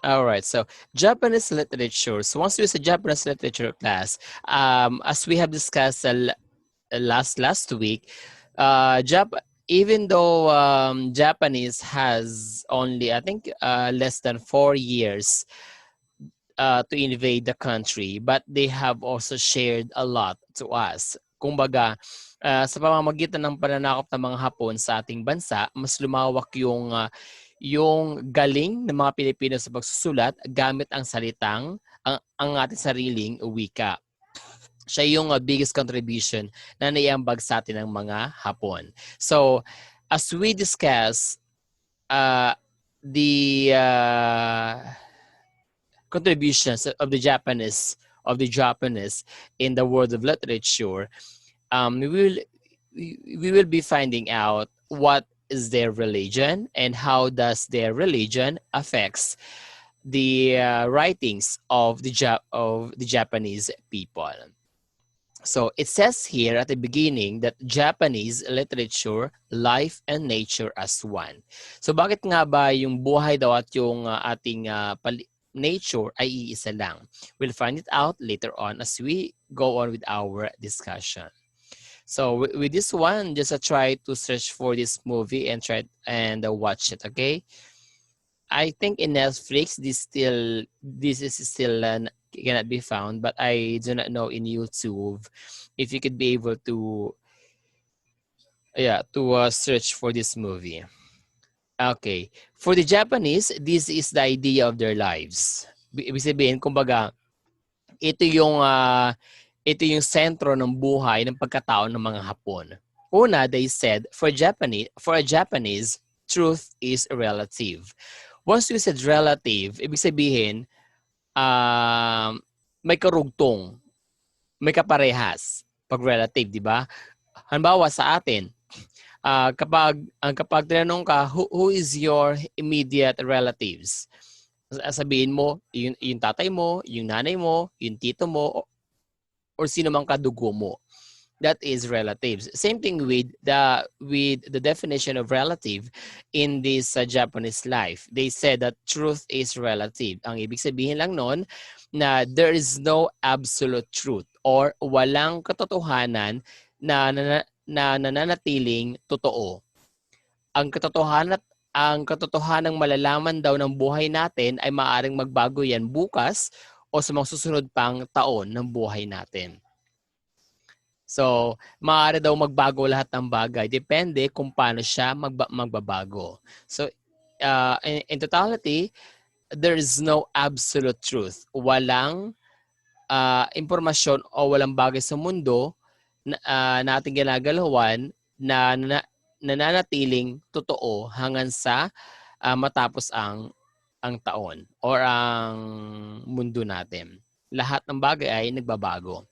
All right, so Japanese literature. So once we sa Japanese literature class, as we have discussed last week, even though Japanese has only, I think, less than 4 years to invade the country, but they have also shared a lot to us. Kumbaga, sa pamamagitan ng pananakop ng mga Hapon sa ating bansa, mas lumawak yung galing ng mga Pilipino sa pagsusulat gamit ang salitang ang ating sariling wika. Siya yung biggest contribution na naiambag sa atin ng mga Hapon. So, as we discuss the contributions of the Japanese in the world of literature, we will be finding out what is their religion and how does their religion affects the writings of the Japanese people. So it says here at the beginning that Japanese literature, life and nature as one. So bakit nga ba yung buhay daw at yung ating nature ay iisa lang? We'll find it out later on as we go on with our discussion. So with this one, just try to search for this movie and try and watch it, okay? I think in Netflix, this is still cannot be found, but I do not know in YouTube if you could be able to search for this movie. Okay. For the Japanese, this is the idea of their lives. Ibig sabihin, kumbaga, ito yung sentro ng buhay ng pagkatao ng mga Hapon. Una, they said, for a Japanese, truth is relative. Once you said relative, ibig sabihin, may karugtong, may kaparehas pag relative, di ba? Halimbawa sa atin, kapag tinanong ka, who is your immediate relatives? Sabihin mo, yung tatay mo, yung nanay mo, yung tito mo, or sino mang kadugo mo. That is relatives. Same thing with the definition of relative in this Japanese life. They said that truth is relative. Ang ibig sabihin lang nun na there is no absolute truth or walang katotohanan na nananatiling totoo. Ang katotohanang malalaman daw ng buhay natin ay maaaring magbago yan bukas o sa mga susunod pang taon ng buhay natin. So, maaari daw magbago lahat ng bagay. Depende kung paano siya magbabago. So, in totality, there is no absolute truth. Walang impormasyon o walang bagay sa mundo na ating ginagalawan na nananatiling totoo hanggang sa matapos ang taon or ang mundo natin. Lahat ng bagay ay nagbabago.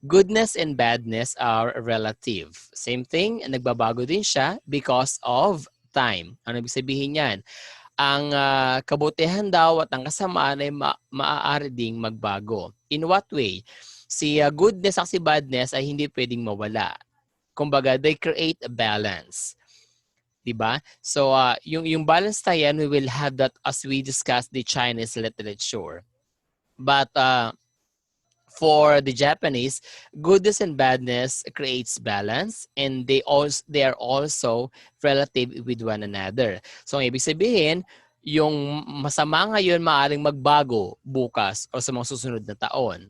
Goodness and badness are relative. Same thing, nagbabago din siya because of time. Ano ibig sabihin yan? Ang kabutihan daw at ang kasamaan ay maaari ding magbago. In what way? Si goodness at si badness ay hindi pwedeng mawala. Kumbaga, they create a balance. Diba? So, yung balance na yan, we will have that as we discuss the Chinese literature. But, for the Japanese, goodness and badness creates balance and they are also relative with one another. So, ang ibig sabihin, yung masama ngayon maaaring magbago bukas o sa mga susunod na taon.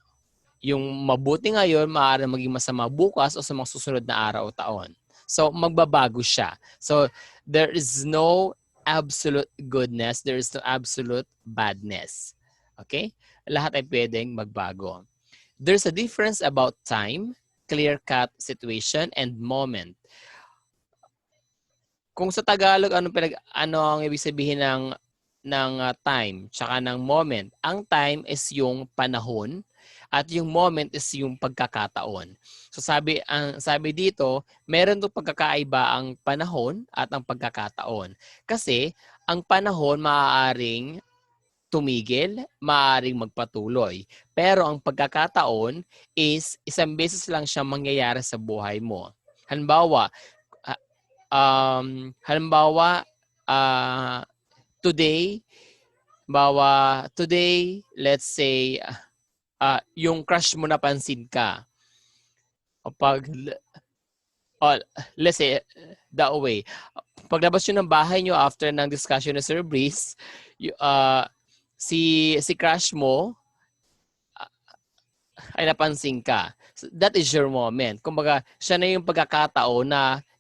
Yung mabuti ngayon maaaring maging masama bukas o sa mga susunod na araw o taon. So, magbabago siya. So, there is no absolute goodness, there is no absolute badness. Okay? Lahat ay pwedeng magbago. There's a difference about time, clear-cut situation, and moment. Kung sa Tagalog, ano ang ibig sabihin ng time tsaka ng moment? Ang time is yung panahon at yung moment is yung pagkakataon. So sabi dito, meron do pagkakaiba ang panahon at ang pagkakataon. Kasi ang panahon maaaring tumigil, maaaring magpatuloy. Pero ang pagkakataon is isang beses lang siya mangyayari sa buhay mo. Halimbawa, today, Bawa, today, let's say, yung crush mo napansin ka. Pag, oh, let's say, that way. Paglabas nyo ng bahay nyo after ng discussion ni Sir Briez, si crush mo ay napansin ka. So, that is your moment. Kumbaga, siya na yung pagkakataon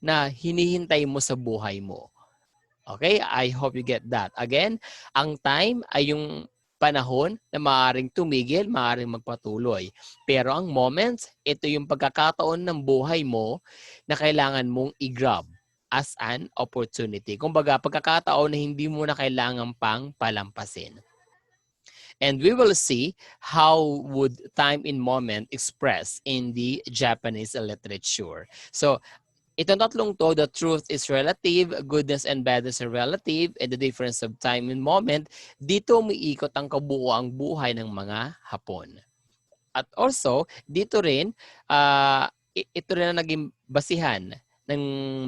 na hinihintay mo sa buhay mo. Okay? I hope you get that. Again, ang time ay yung panahon na maaaring tumigil, maaaring magpatuloy. Pero ang moments, ito yung pagkakataon ng buhay mo na kailangan mong i-grab as an opportunity. Kumbaga, pagkakataon na hindi mo na kailangan pang palampasin. And we will see how would time in moment express in the Japanese literature. So, itong tatlong to, the truth is relative, goodness and badness are relative, and the difference of time and moment, dito umiikot ang kabuuang buhay ng mga Hapon. At also, dito rin, ito rin ang naging basihan ng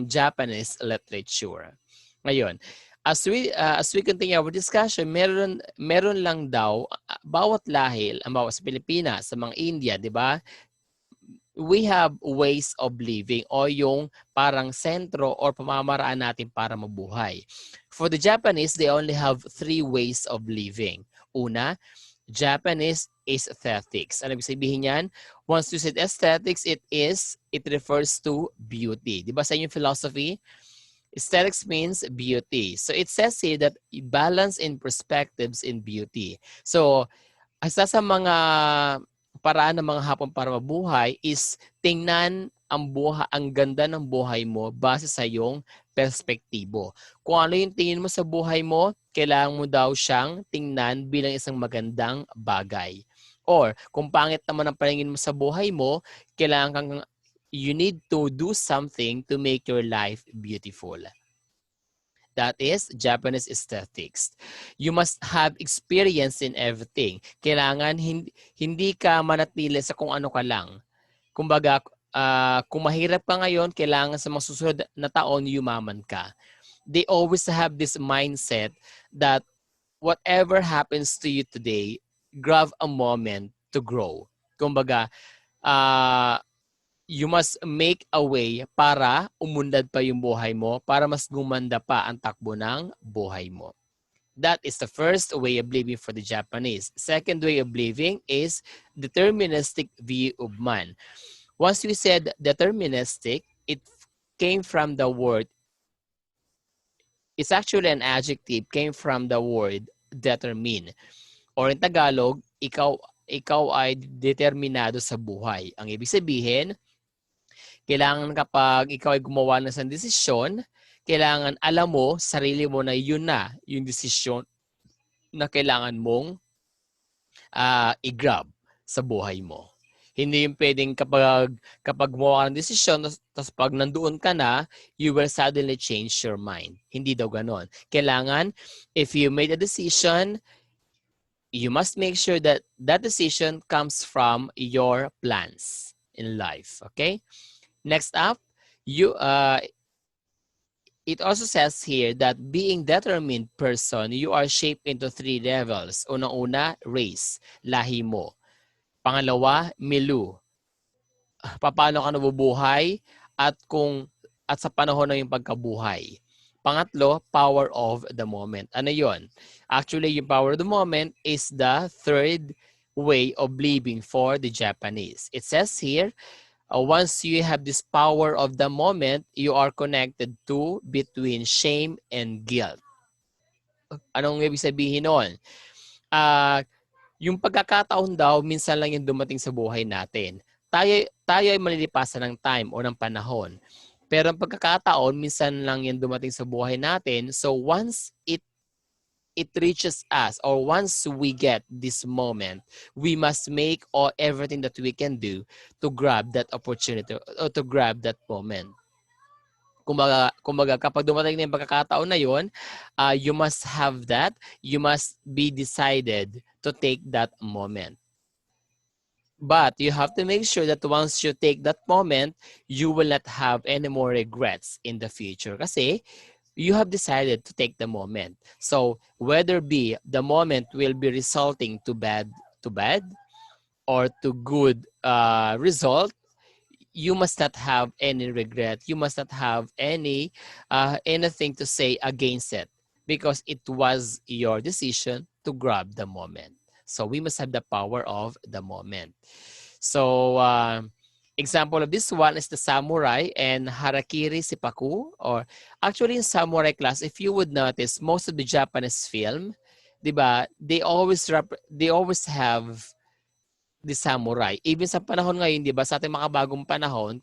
Japanese literature. Ngayon, as we continue our discussion, meron lang daw bawat lahi, bawa sa Pilipinas, sa mga India, 'di ba? We have ways of living o yung parang sentro or pamamaraan natin para mabuhay. For the Japanese, they only have 3 ways of living. Una, Japanese aesthetics. Ano ibig sabihin yan? Once you said aesthetics, it refers to beauty. Di ba sa inyong philosophy? Aesthetics means beauty. So it says here that balance in perspectives in beauty. So isa sa mga paraan ng mga Hapon para mabuhay is tingnan ang ganda ng buhay mo base sa iyong perspektibo. Kung ano yung tingin mo sa buhay mo, kailangan mo daw siyang tingnan bilang isang magandang bagay. Or kung pangit naman ang paningin mo sa buhay mo, you need to do something to make your life beautiful. That is Japanese aesthetics. You must have experience in everything. Kailangan hindi ka manatili sa kung ano ka lang. Kumbaga, kung mahirap ka ngayon, kailangan sa mga susunod na taon, yumaman ka. They always have this mindset that whatever happens to you today, grab a moment to grow. Kumbaga, you must make a way para umunlad pa yung buhay mo, para mas gumanda pa ang takbo ng buhay mo. That is the first way of living for the Japanese. Second way of living is deterministic view of man. Once we said deterministic, it came from the word, it's actually an adjective, came from the word determine. Or in Tagalog, ikaw ay determinado sa buhay. Ang ibig sabihin, kailangan kapag ikaw ay gumawa ng isang desisyon, kailangan alam mo, sarili mo na yun na yung desisyon na kailangan mong i-grab sa buhay mo. Hindi yung pwedeng kapag gumawa ng desisyon, tapos pag nandoon ka na, you will suddenly change your mind. Hindi daw ganon. Kailangan, if you made a decision, you must make sure that that decision comes from your plans in life. Okay? Next up, it also says here that being determined person, you are shaped into 3 levels. Unang-una, race, lahi mo. Pangalawa, milu. Paano ka nabubuhay at sa panahon ng iyong pagkabuhay. Pangatlo, power of the moment. Ano yon? Actually, yung power of the moment is the third way of living for the Japanese. It says here, once you have this power of the moment, you are connected to between shame and guilt. Anong ibig sabihin nun? Yung pagkakataon daw, minsan lang yung dumating sa buhay natin. Tayo ay malilipasan ng time o ng panahon. Pero ang pagkakataon, minsan lang yung dumating sa buhay natin. So once it reaches us, or once we get this moment, we must make everything that we can do to grab that opportunity or to grab that moment. Kumbaga kapag dumating na yung pagkakataon na yun, you must have that. You must be decided to take that moment. But you have to make sure that once you take that moment, you will not have any more regrets in the future. Kasi you have decided to take the moment. So whether be the moment will be resulting to bad or to good result, you must not have any regret. You must not have anything to say against it because it was your decision to grab the moment. So we must have the power of the moment. So example of this one is the samurai and harakiri sipaku. Or actually in samurai class, if you would notice, most of the Japanese film, diba, they always have the samurai. Even sa panahon ngayon, di ba, sa ating mga bagong panahon,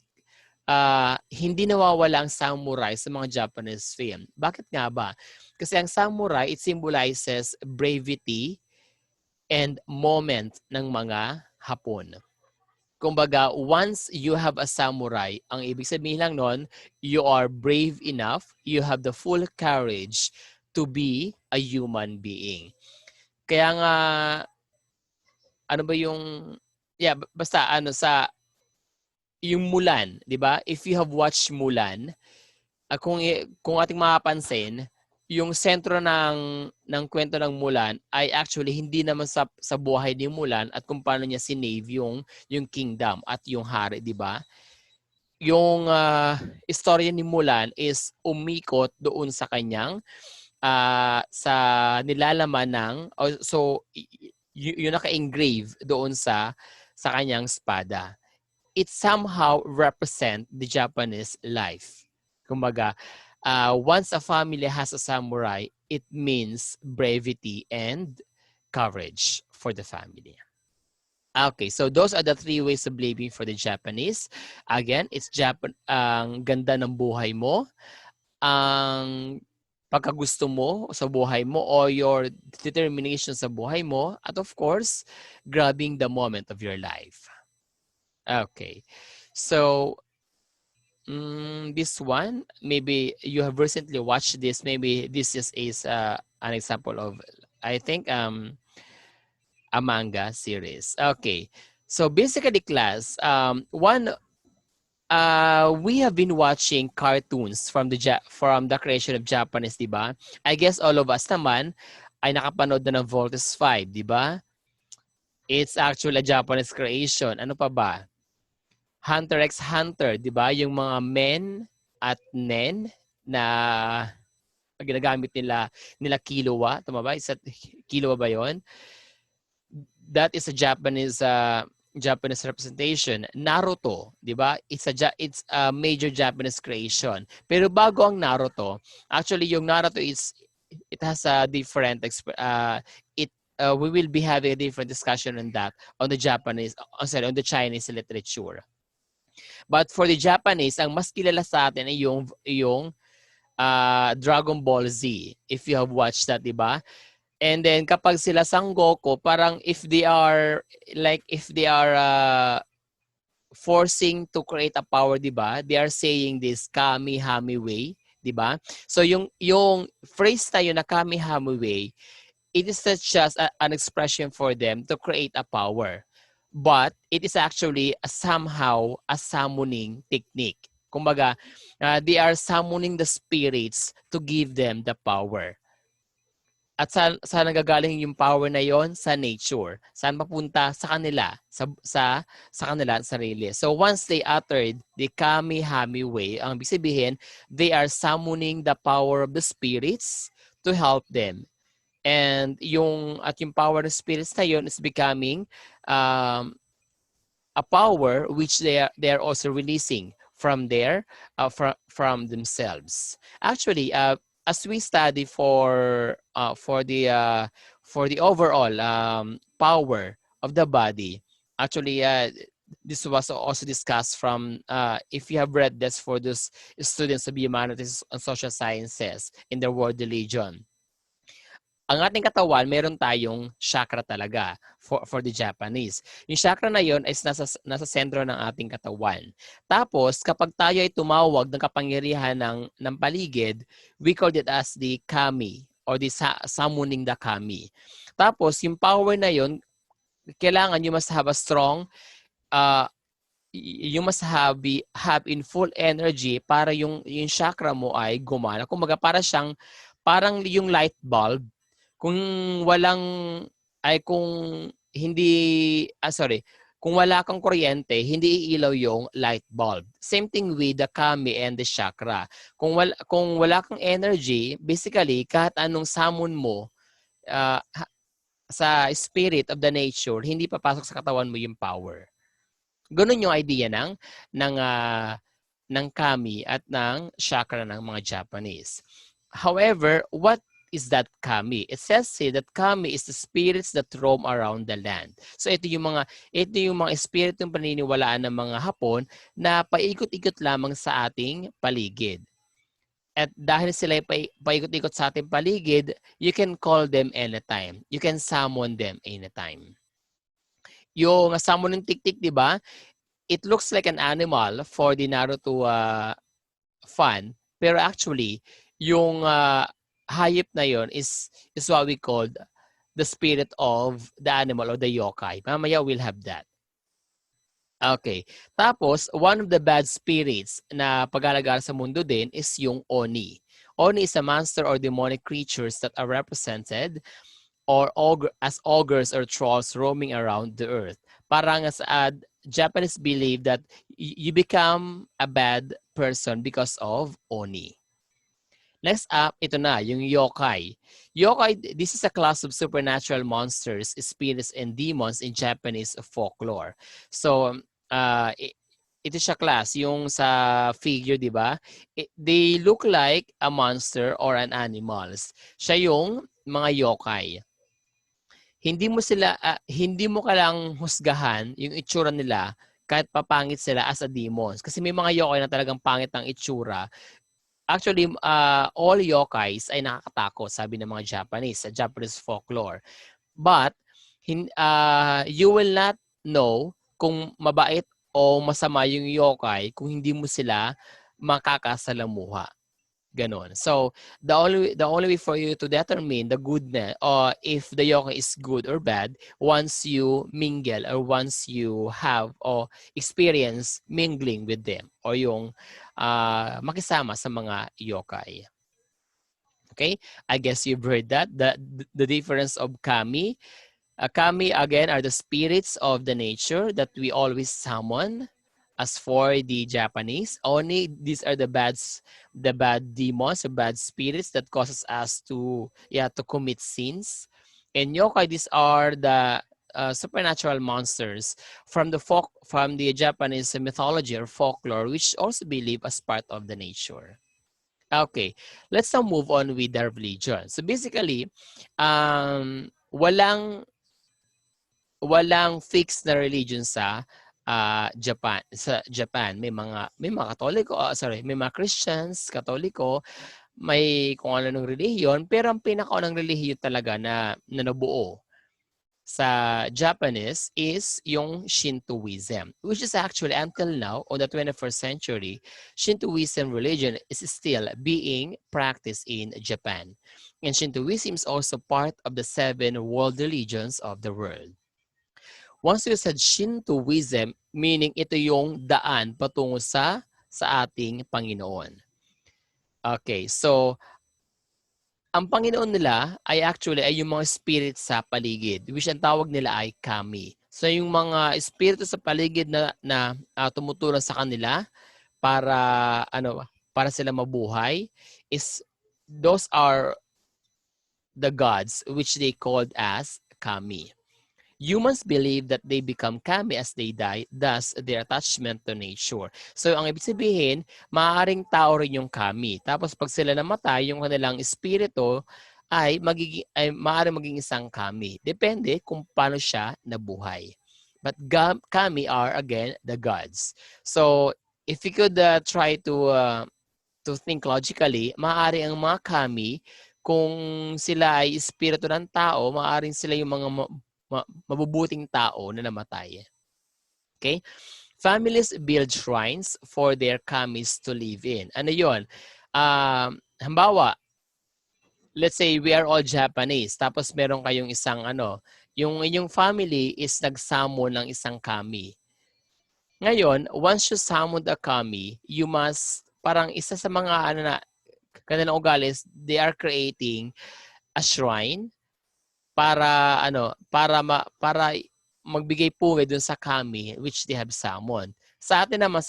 hindi nawawala ang samurai sa mga Japanese film. Bakit nga ba? Kasi ang samurai, it symbolizes bravery and moment ng mga Hapon. Kumbaga, once you have a samurai, ang ibig sabihin lang nun, you are brave enough, you have the full courage to be a human being. Kaya nga, ano ba yung, basta sa yung Mulan, di ba? If you have watched Mulan, kung ating mapapansin, yung sentro ng kwento ng Mulan ay actually hindi naman sa buhay ni Mulan at kung paano niya sinave yung kingdom at yung hari, di ba? Yung istorya ni Mulan is umikot doon sa kanyang sa nilalaman ng yung naka-engrave doon sa kanyang espada. It somehow represent the Japanese life. Kumbaga, once a family has a samurai, it means bravery and courage for the family. Okay, so those are the 3 ways of living for the Japanese. Again, it's ang ganda ng buhay mo, ang pagkagusto mo sa buhay mo or your determination sa buhay mo, at of course, grabbing the moment of your life. Okay, so this one, maybe you have recently watched this. Maybe this is an example of, I think, a manga series. Okay, so basically, class, we have been watching cartoons from the creation of Japanese, di ba? I guess all of us naman ay nakapanood na ng Voltes 5, di ba? It's actually a Japanese creation. Ano pa ba? Hunter x Hunter, di ba? Yung mga men at nen na ginagamit nila kilowa. Tama ba? Kilowa ba yon? That is a Japanese representation. Naruto, di ba? It's a major Japanese creation. Pero bago ang Naruto, actually yung Naruto it has a different we will be having a different discussion on that on the Chinese literature. But for the Japanese, ang mas kilala sa atin ay yung Dragon Ball Z. If you have watched that, di ba? And then kapag sila Sang Goku, parang if they are forcing to create a power, di ba? They are saying this Kami Hami way, di ba? So yung phrase na yun na Kami Hami way, it is not just an expression for them to create a power. But it is actually somehow a summoning technique. Kumbaga, they are summoning the spirits to give them the power. At saan nagagaling yung power na yon? Sa nature. Saan mapunta? Sa kanila. Sa kanila sarili. So once they uttered the Kami-Hami way, ang ibig sabihin, they are summoning the power of the spirits to help them. And yung power of spirits na yun is becoming a power which they are also releasing from from themselves. Actually, as we study for the overall power of the body, actually this was also discussed from if you have read this for those students of humanities and social sciences in the world religion. Ang ating katawan, meron tayong chakra talaga for the Japanese. Yung chakra na yon ay nasa sentro ng ating katawan. Tapos, kapag tayo ay tumawag ng kapangyarihan ng paligid, we call it as the kami or the summoning the kami. Tapos, yung power na yon, kailangan you must have a strong you must have in full energy para yung chakra mo ay gumana. Kumbaga parang yung light bulb, kung walang kung hindi kung wala kang kuryente, hindi iilaw yung light bulb. Same thing with the kami and the chakra. Kung wala kang energy, basically kahit anong summon mo sa spirit of the nature, hindi papasok sa katawan mo yung power. Ganun yung idea ng kami at ng chakra ng mga Japanese. However, what is that kami? It says here that kami is the spirits that roam around the land. So ito yung mga espiritong paniniwalaan ng mga Hapon na paikot-ikot lamang sa ating paligid. At dahil sila paikot-ikot sa ating paligid, you can call them anytime. You can summon them anytime. Yung summon ng tik-tik, di ba? It looks like an animal for the Naruto fan, pero actually, yung hayop na yon is what we call the spirit of the animal or the yokai. Mamaya we'll have that. Okay. Tapos, one of the bad spirits na pag-alagala sa mundo din is yung Oni. Oni is a monster or demonic creatures that are represented as ogres or trolls roaming around the earth. Parang as Japanese believe that you become a bad person because of Oni. Next up, ito na, yung yokai. Yokai, this is a class of supernatural monsters, spirits, and demons in Japanese folklore. So, ito siya class, yung sa figure, di ba? They look like a monster or an animals. Siya yung mga yokai. Hindi mo kailangang husgahan yung itsura nila kahit papangit sila as a demons. Kasi may mga yokai na talagang pangit ang itsura. Actually, all yokais ay nakakatakot, sabi ng mga Japanese, sa Japanese folklore. But, you will not know kung mabait o masama yung yokai kung hindi mo sila makakasalamuha. Ganon. So, the only way for you to determine the goodness or if the yokai is good or bad once you mingle or once you have or experience mingling with them or yung makisama sa mga yokai. Okay? I guess you've heard that. The difference of kami. Kami, again, are the spirits of the nature that we always summon. As for the Japanese, Oni, these are the bad demons, the bad spirits that causes us to commit sins. And yokai, these are the supernatural monsters from the Japanese mythology or folklore, which also believe as part of the nature. Okay, let's now move on with the religion. So basically, walang fixed na religion sa Japan. May mga Katoliko, may mga Christians, Katoliko, may kung ano ng relihiyon, pero ang pinakaunang relihiyon talaga na nabuo sa Japanese is yung Shintoism, which is actually until now, on the 21st century, Shintoism religion is still being practiced in Japan. And Shintoism is also part of the 7 world religions of the world. Once you said Shintoism, meaning ito yung daan patungo sa ating Panginoon. Okay, so ang Panginoon nila ay actually ay yung mga spirit sa paligid, which ang tawag nila ay kami. So yung mga espiritu sa paligid na tumutulong sa kanila para sila mabuhay those are the gods which they called as kami. Humans believe that they become kami as they die, thus their attachment to nature. So ang ibig sabihin, maaaring tao rin yung kami. Tapos pag sila namatay, yung kanilang espiritu ay maaaring maging isang kami. Depende kung paano siya nabuhay. But kami are again the gods. So if you could try to think logically, maaari ang mga kami, kung sila ay espiritu ng tao, maaaring sila yung mga mabubuting tao na namatay. Okay? Families build shrines for their kamis to live in. Ano yun? Halimbawa, let's say we are all Japanese, tapos meron kayong isang yung inyong family is nagsamo ng isang kami. Ngayon, once you summon the kami, you must, parang isa sa mga kanilang ugali is they are creating a shrine para para magbigay pugay dun sa kami which they have summoned. Sa atin naman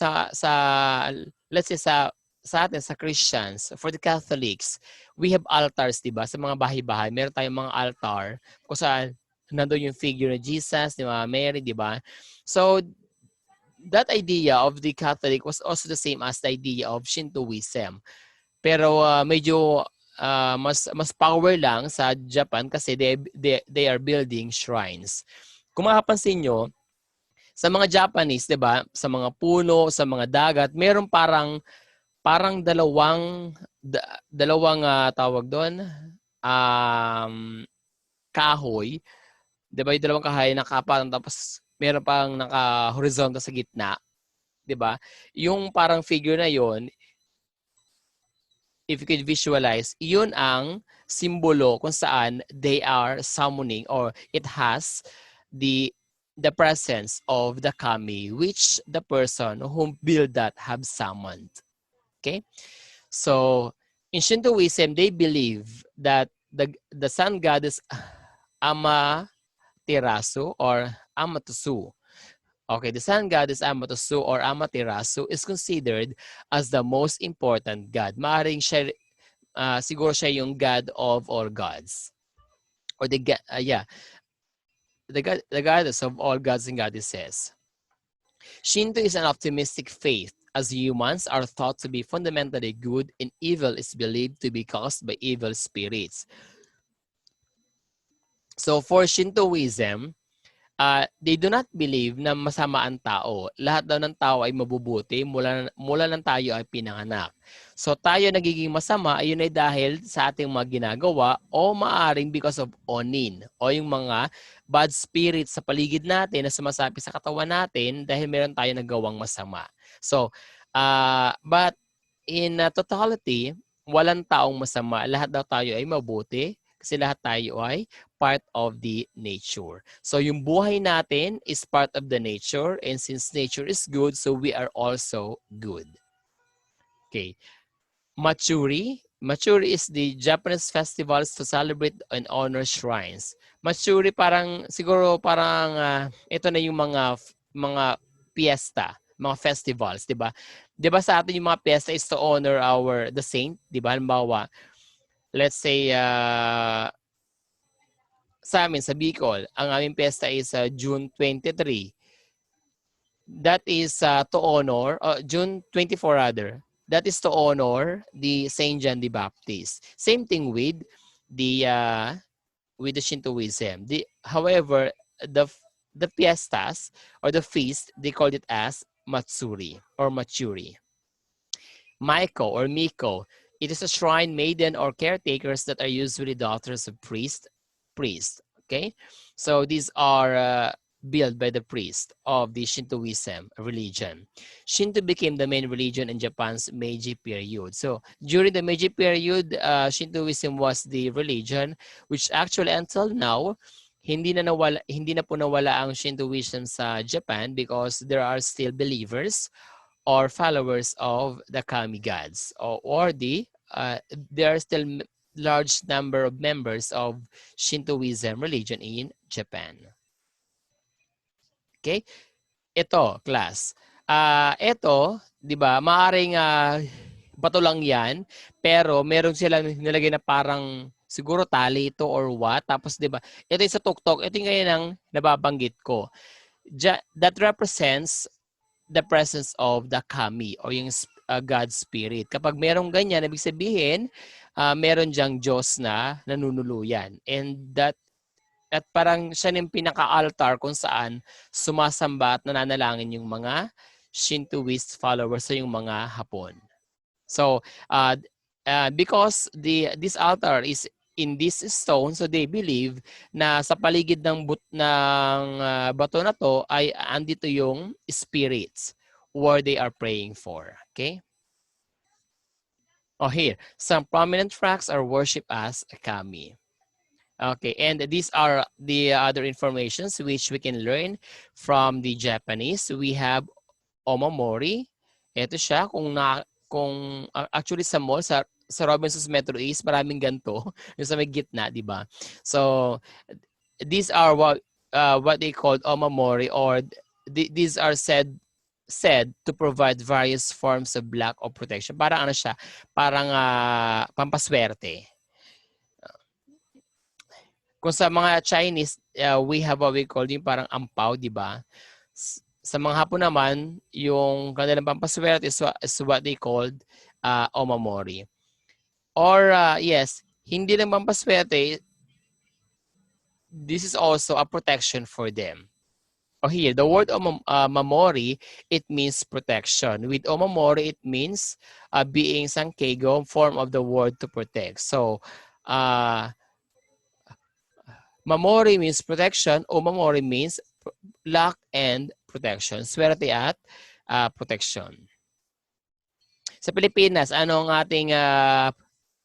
let's say sa atin sa Christians, for the Catholics, we have altars, 'di ba? Sa mga bahay-bahay, meron tayong mga altar kung saan nandoon yung figure ni Jesus, ni Mama Mary, 'di ba? So that idea of the Catholic was also the same as the idea of Shintoism. Pero medyo mas power lang sa Japan kasi they are building shrines. Kung mapapansin nyo, sa mga Japanese, 'di ba, sa mga puno, sa mga dagat, meron parang dalawang tawag doon, kahoy, 'di ba? Yung dalawang kahoy nakapatong tapos meron pang naka-horizontal sa gitna, 'di ba? Yung parang figure na 'yon, if you could visualize, yun ang simbolo kung saan they are summoning or it has the presence of the kami which the person who built that have summoned. Okay? So, in Shintoism, they believe that the sun goddess Amaterasu or Amaterasu. Okay, the sun goddess Amaterasu or Amaterasu is considered as the most important god. Maaring siya, siguro siya yung god of all gods. Or the goddess of all gods and goddesses. Shinto is an optimistic faith, as humans are thought to be fundamentally good and evil is believed to be caused by evil spirits. So for Shintoism, they do not believe na masama ang tao. Lahat daw ng tao ay mabubuti mula nang tayo ay pinanganak. So tayo nagiging masama ayun ay dahil sa ating mga ginagawa o maaring because of onin o yung mga bad spirits sa paligid natin na sumasapi sa katawan natin dahil meron tayo nagawang masama. So, but in totality, walang taong masama. Lahat daw tayo ay mabuti kasi lahat tayo ay part of the nature. So yung buhay natin is part of the nature and since nature is good, so we are also good. Okay. Matsuri. Matsuri is the Japanese festivals to celebrate and honor shrines. Matsuri siguro parang ito na yung mga fiesta, mga festivals, 'di ba? 'Di ba sa atin yung mga fiesta is to honor the saint, 'di ba? Halimbawa, let's say sa amin, sa Bicol, ang aming pesta is June 23. That is to honor, June 24 rather. That is to honor the Saint John the Baptist. Same thing with the Shintoism. However, the fiestas or the feast, they called it as Matsuri or Matsuri. Maiko or Miko. It is a shrine maiden or caretakers that are usually daughters of priest. Okay, so these are built by the priest of the Shintoism religion. Shinto became the main religion in Japan's Meiji period. So during the Meiji period, Shintoism was the religion which actually until now hindi na po nawala ang Shintoism sa Japan because there are still believers or followers of the kami gods or there are still large number of members of Shintoism religion in Japan. Okay? Ito, class. Ito, 'di ba? Maaring bato lang 'yan, pero meron silang nilagay na parang siguro tali ito or what. Tapos 'di ba? Ito yung sa tuktok, ito yung ngayon ang nababanggit ko. That represents the presence of the kami o yung God spirit. Kapag merong ganyan, ibig sabihin, meron diyang Diyos na nanunuluyan. And at parang siya yung pinaka-altar kung saan sumasamba at nananalangin yung mga Shintoist followers sa yung mga Hapon. So, because this altar is in this stone, so they believe na sa paligid ng bato na to ay andito yung spirits where they are praying for. Okay? Oh, here, some prominent tracks are worshipped as kami. Okay, and these are the other informations which we can learn from the Japanese. We have Omamori. Ito siya actually sa mall sa Robinsons Metro East maraming ganto yung sa may gitna, di ba? So these are what they call omamori, or these are said to provide various forms of luck or protection. Parang ano siya, parang pampaswerte. Kung sa mga Chinese, we have what we call yung parang ampaw, di ba? Sa mga Hapon naman, yung kanilang pampaswerte is what they called omamori. Or yes, hindi lang pampaswerte, this is also a protection for them. Oh, here, the word mamori, it means protection. With omamori, it means being sankego, form of the word to protect. So, mamori means protection. Omamori means luck and protection. Swerte at protection. Sa Pilipinas, ano ang ating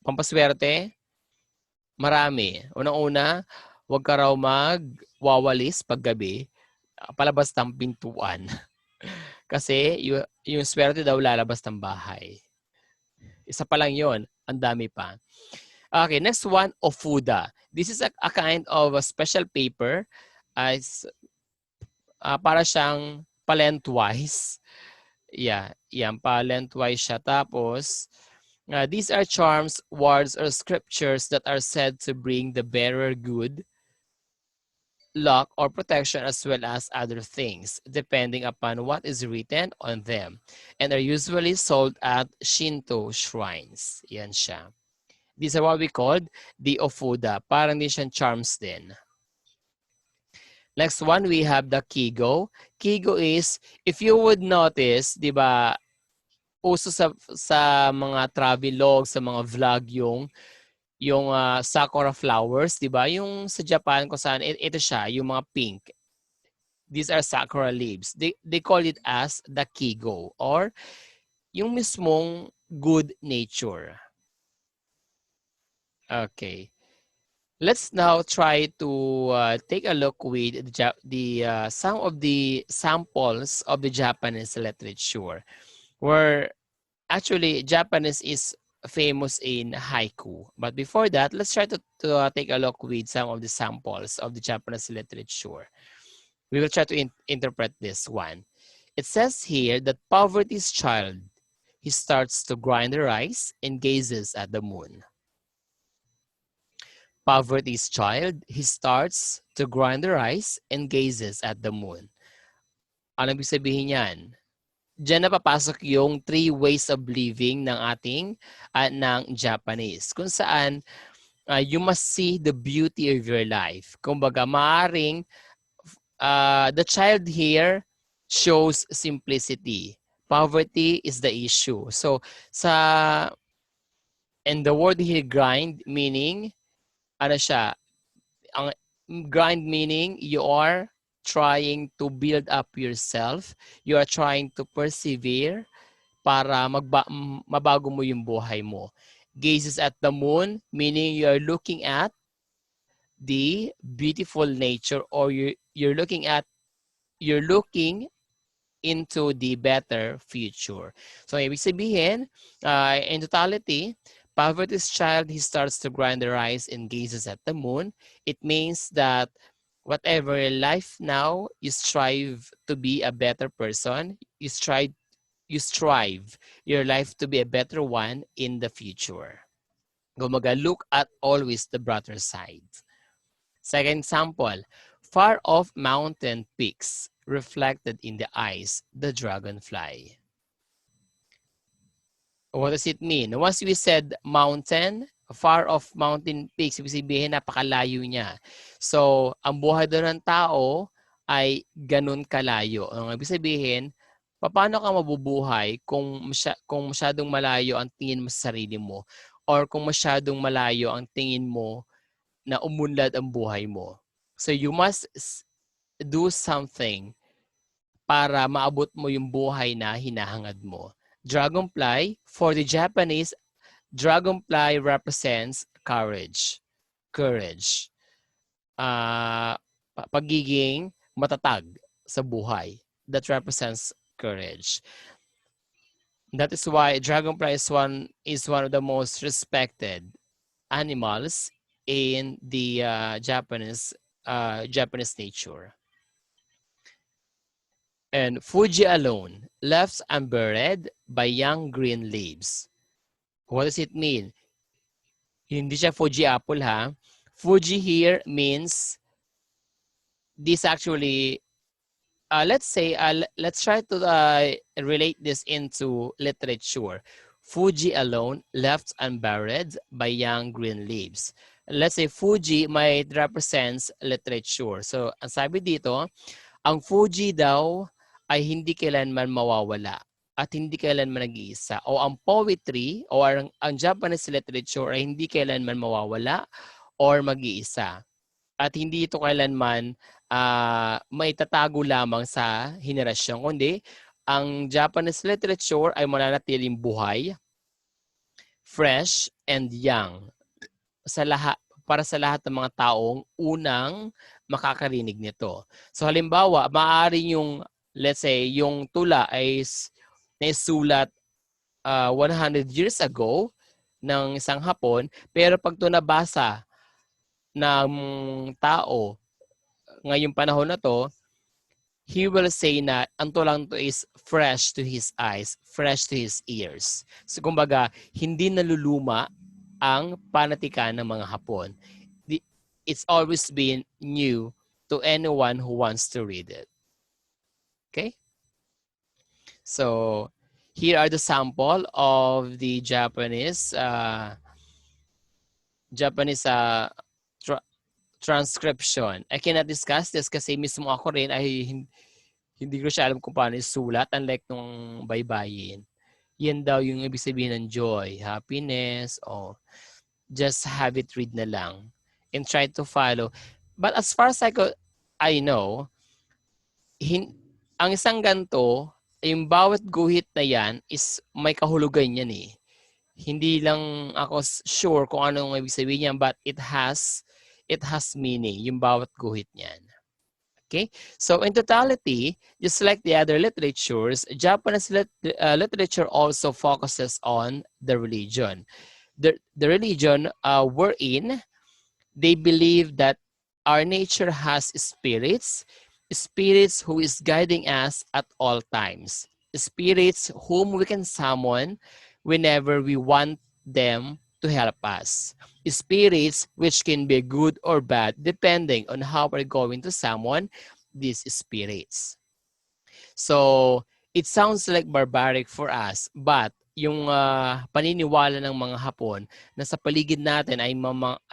pampaswerte? Marami. Unang-una, huwag ka raw magwawalis paggabi, palabas ng pintuan. Kasi yung swerte daw lalabas ng bahay. Isa pa lang yun. Ang dami pa. Okay, next one, ofuda. This is a kind of a special paper. Para siyang palentwise. Yeah, yan, palentwise siya. Tapos, these are charms, words, or scriptures that are said to bring the bearer good luck or protection, as well as other things, depending upon what is written on them, and are usually sold at Shinto shrines. Yan siya. These are what we called the ofuda. Parang din siyang charms din. Next one, we have the kigo. Kigo is, if you would notice, di ba, uso sa mga travelog, sa mga vlog yung sakura flowers, di ba? Yung sa Japan kung saan ito siya, yung mga pink. These are sakura leaves. They call it as the kigo, or yung mismong good nature. Okay. Let's now try to take a look with some of the samples of the Japanese literature, where actually Japanese is famous in haiku. But before that, let's try to take a look with some of the samples of the Japanese literature. We will try to interpret this one. It says here that poverty's child, he starts to grind the rice and gazes at the moon. Poverty's child, he starts to grind the rice and gazes at the moon. Ano ibig sabihin yan? Diyan na papasok yung 3 ways of living ng ating ng Japanese, kung saan you must see the beauty of your life. Kumbaga, maaring the child here shows simplicity. Poverty is the issue. So, and the word here, grind, meaning, ano siya, ang grind meaning you are trying to build up yourself. You are trying to persevere para mabago mo yung buhay mo. Gazes at the moon, meaning you are looking at the beautiful nature, or you're looking into the better future. So, ibig sabihin, in totality, poverty's child, he starts to grind the rice and gazes at the moon. It means that whatever life now, you strive to be a better person. You strive your life to be a better one in the future. Gumaga, look at always the brighter side. Second example, far off mountain peaks reflected in the eyes, the dragonfly. What does it mean? Once we said mountain, far off mountain peaks, ibig sabihin napakalayo niya. So, ang buhay doon ng tao ay ganun kalayo. Ang ibig sabihin, paano ka mabubuhay kung masyadong malayo ang tingin mo sa sarili mo, or kung masyadong malayo ang tingin mo na umunlad ang buhay mo. So, you must do something para maabot mo yung buhay na hinahangad mo. Dragonfly, for the Japanese, dragonfly represents courage. Pagiging matatag sa buhay. That represents courage. That is why dragonfly is one of the most respected animals in the Japanese nature. And Fuji alone, left unburied by young green leaves. What does it mean? Hindi siya Fuji apple ha. Fuji here means this actually, let's try to relate this into literature. Fuji alone, left unburied by young green leaves. Let's say Fuji might represents literature. So, ang sabi dito, ang Fuji daw ay hindi kailanman mawawala at hindi kailanman nag-iisa. O ang poetry o ang Japanese literature ay hindi kailanman mawawala or mag-iisa. At hindi ito kailanman maitatago lamang sa henerasyon, kundi ang Japanese literature ay mananatiling buhay, fresh, and young para sa lahat ng mga taong unang makakarinig nito. So halimbawa, maaari yung, let's say, yung tula ay naisulat 100 years ago ng isang Hapon, pero pag ito nabasa ng tao ngayong panahon na to, he will say na ang tulang to is fresh to his eyes, fresh to his ears. So kumbaga, hindi naluluma ang panatikan ng mga Hapon. It's always been new to anyone who wants to read it. Okay? So here are the sample of the Japanese transcription. I cannot discuss this kasi mismo ako rin ay hindi ko siya alam kung paano isulat, unlike nung baybayin. Yan daw yung ibig sabihin ng joy, happiness, or just have it read na lang and try to follow. But as far as I know, ang isang ganito, yung bawat guhit na yan is may kahulugan yan eh. Hindi lang ako sure kung ano ang ibig sabihin niyan, but it has meaning, yung bawat guhit niyan. Okay? So in totality, just like the other literatures, Japanese literature also focuses on the religion. The religion wherein they believe that our nature has spirits who is guiding us at all times, spirits whom we can summon whenever we want them to help us, spirits which can be good or bad depending on how we're going to summon these spirits. So it sounds like barbaric for us, but yung paniniwala ng mga Hapon na sa paligid natin ay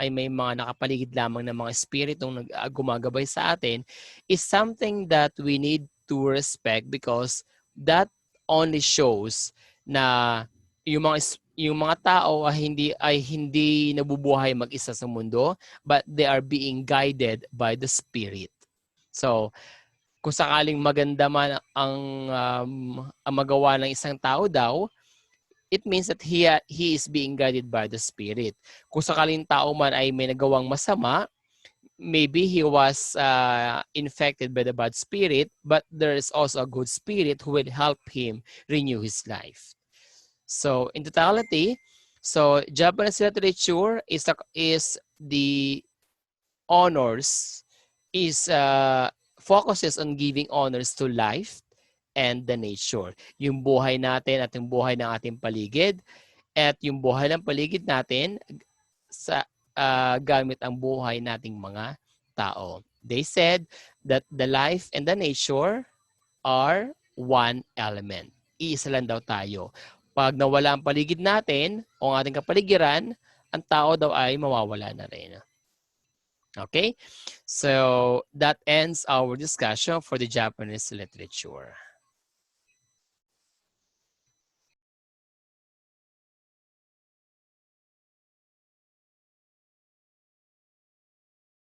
may mga nakapaligid lamang ng mga espiritong gumagabay sa atin is something that we need to respect, because that only shows na yung mga tao ay hindi nabubuhay mag-isa sa mundo, but they are being guided by the spirit. So kung sakaling maganda man ang magawa ng isang tao daw, it means that he is being guided by the spirit. Kung sakaling tao man ay may nagawang masama, maybe he was infected by the bad spirit, but there is also a good spirit who will help him renew his life. So in totality, so Japanese literature is the honors, focuses on giving honors to life and the nature. Yung buhay natin at yung buhay ng ating paligid, at yung buhay ng paligid natin sa gamit ang buhay nating mga tao. They said that the life and the nature are one element. Iisa lang daw tayo. Pag nawala ang paligid natin o ang ating kapaligiran, ang tao daw ay mawawala na rin. Okay? So that ends our discussion for the Japanese literature.